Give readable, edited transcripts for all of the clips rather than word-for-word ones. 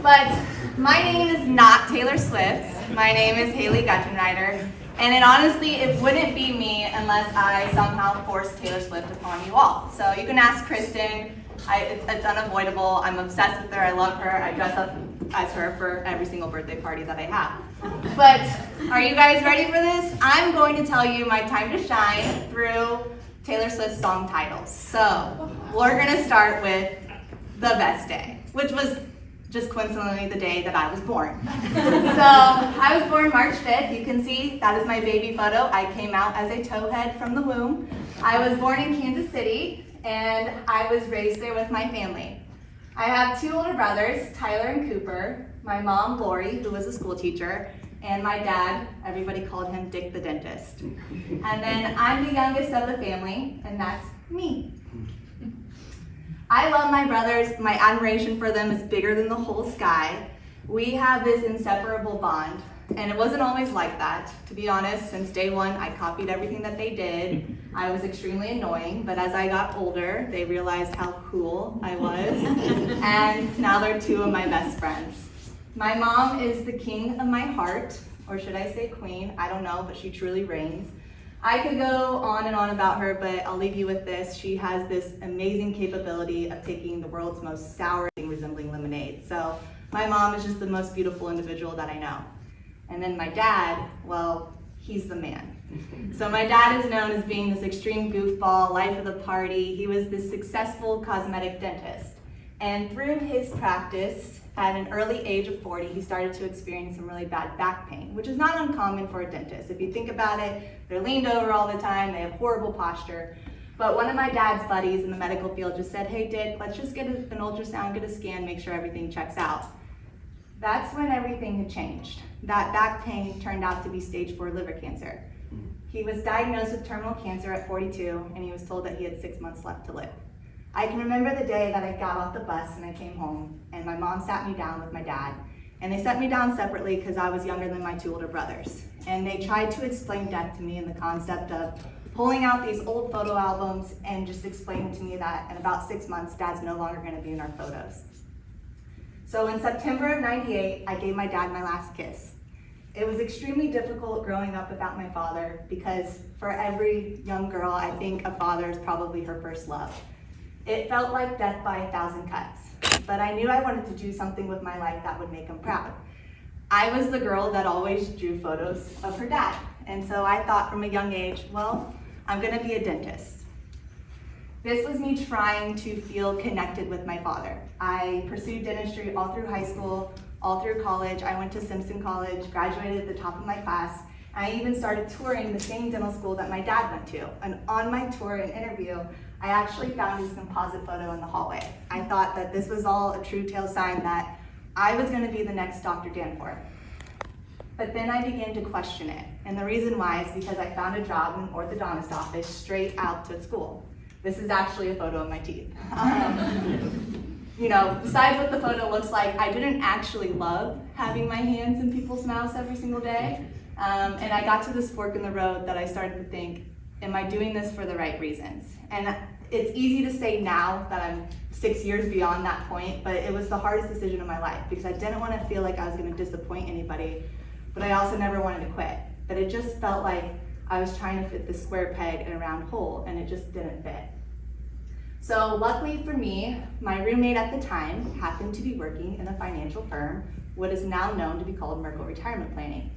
But my name is not Taylor Swift. My name is Haley Gutschenritter. And honestly, it wouldn't be me unless I somehow forced Taylor Swift upon you all. So you can ask Kristen. It's unavoidable. I'm obsessed with her. I love her. I dress up as her for every single birthday party that I have. But are you guys ready for this? I'm going to tell you my time to shine through Taylor Swift song titles. So we're going to start with The Best Day, which was just coincidentally the day that I was born. So I was born March 5th. You can see that is my baby photo. I came out as a towhead from the womb. I was born in Kansas City, and I was raised there with my family. I have two older brothers, Tyler and Cooper, my mom, Lori, who was a school teacher, and my dad, everybody called him Dick the Dentist. And then I'm the youngest of the family, and that's me. I love my brothers. My admiration for them is bigger than the whole sky. We have this inseparable bond, and it wasn't always like that. To be honest, since day one, I copied everything that they did. I was extremely annoying, but as I got older, they realized how cool I was, and now they're two of my best friends. My mom is the king of my heart, or should I say queen? I don't know, but she truly reigns. I could go on and on about her, but I'll leave you with this. She has this amazing capability of taking the world's most sour thing resembling lemonade. So my mom is just the most beautiful individual that I know. And then my dad, well, he's the man. So my dad is known as being this extreme goofball, life of the party. He was this successful cosmetic dentist. And through his practice, at an early age of 40, he started to experience some really bad back pain, which is not uncommon for a dentist. If you think about it, they're leaned over all the time, they have horrible posture. But one of my dad's buddies in the medical field just said, hey Dick, let's just get an ultrasound, get a scan, make sure everything checks out. That's when everything had changed. That back pain turned out to be stage 4 liver cancer. He was diagnosed with terminal cancer at 42, and he was told that he had 6 months left to live. I can remember the day that I got off the bus and I came home, and my mom sat me down with my dad, and they set me down separately because I was younger than my two older brothers. And they tried to explain death to me in the concept of pulling out these old photo albums and just explaining to me that in about 6 months, Dad's no longer going to be in our photos. So in September of '98, I gave my dad my last kiss. It was extremely difficult growing up without my father because for every young girl, I think a father is probably her first love. It felt like death by 1,000 cuts, but I knew I wanted to do something with my life that would make him proud. I was the girl that always drew photos of her dad, and so I thought from a young age, well, I'm gonna be a dentist. This was me trying to feel connected with my father. I pursued dentistry all through high school, all through college. I went to Simpson College, graduated at the top of my class. I even started touring the same dental school that my dad went to. And on my tour and interview, I actually found his composite photo in the hallway. I thought that this was all a true tale sign that I was gonna be the next Dr. Danforth. But then I began to question it. And the reason why is because I found a job in an orthodontist office straight out of school. This is actually a photo of my teeth. You know, besides what the photo looks like, I didn't actually love having my hands in people's mouths every single day. And I got to this fork in the road that I started to think, am I doing this for the right reasons? And it's easy to say now that I'm 6 years beyond that point, but it was the hardest decision of my life because I didn't want to feel like I was going to disappoint anybody, but I also never wanted to quit. But it just felt like I was trying to fit this square peg in a round hole, and it just didn't fit. So luckily for me, my roommate at the time happened to be working in a financial firm, what is now known to be called Merkle Retirement Planning.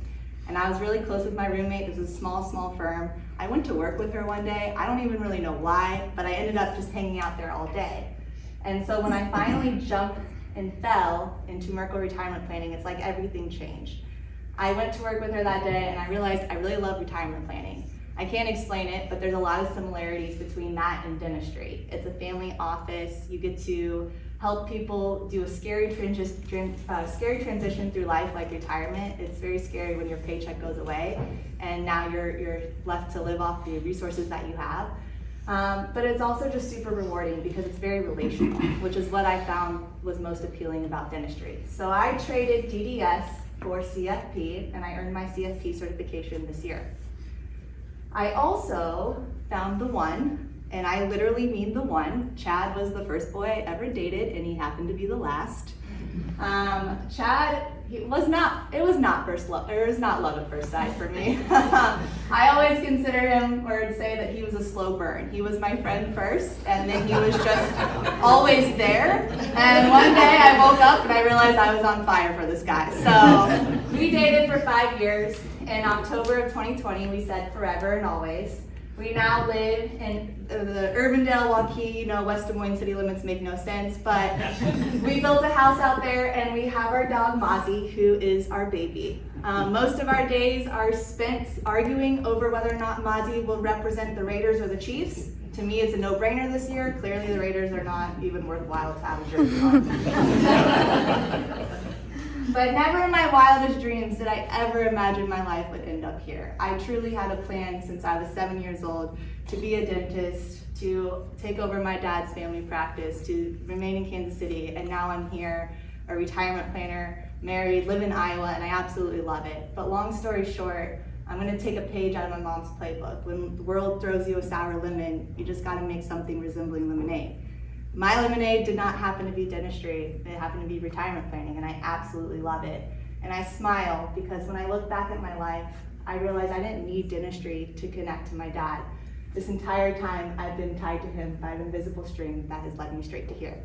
And I was really close with my roommate. This was a small firm. I went to work with her one day. I don't even really know why, but I ended up just hanging out there all day. And so when I finally jumped and fell into Merkle Retirement Planning, it's like everything changed. I went to work with her that day and I realized I really love retirement planning. I can't explain it, but there's a lot of similarities between that and dentistry. It's a family office. You get to help people do a scary transition through life like retirement. It's very scary when your paycheck goes away and now you're left to live off the resources that you have. But it's also just super rewarding because it's very relational, which is what I found was most appealing about dentistry. So I traded DDS for CFP and I earned my CFP certification this year. I also found the one, and I literally mean the one. Chad was the first boy I ever dated, and he happened to be the last. Chad, it was not love at first sight for me. I always consider him, or say that he was a slow burn. He was my friend first, and then he was just always there. And one day I woke up and I realized I was on fire for this guy. So we dated for 5 years. In October of 2020, we said forever and always. We now live in the Urbandale, Waukee, West Des Moines city limits make no sense, but we built a house out there and we have our dog Mozzie, who is our baby. Most of our days are spent arguing over whether or not Mozzie will represent the Raiders or the Chiefs. To me, it's a no-brainer this year. Clearly, the Raiders are not even worthwhile to have a jersey on. But never in my wildest dreams did I ever imagine my life would end up here. I truly had a plan since I was 7 years old to be a dentist, to take over my dad's family practice, to remain in Kansas City, and now I'm here, a retirement planner, married, live in Iowa, and I absolutely love it. But long story short, I'm gonna take a page out of my mom's playbook. When the world throws you a sour lemon, you just gotta make something resembling lemonade. My lemonade did not happen to be dentistry, it happened to be retirement planning, and I absolutely love it. And I smile because when I look back at my life, I realize I didn't need dentistry to connect to my dad. This entire time, I've been tied to him by an invisible string that has led me straight to here.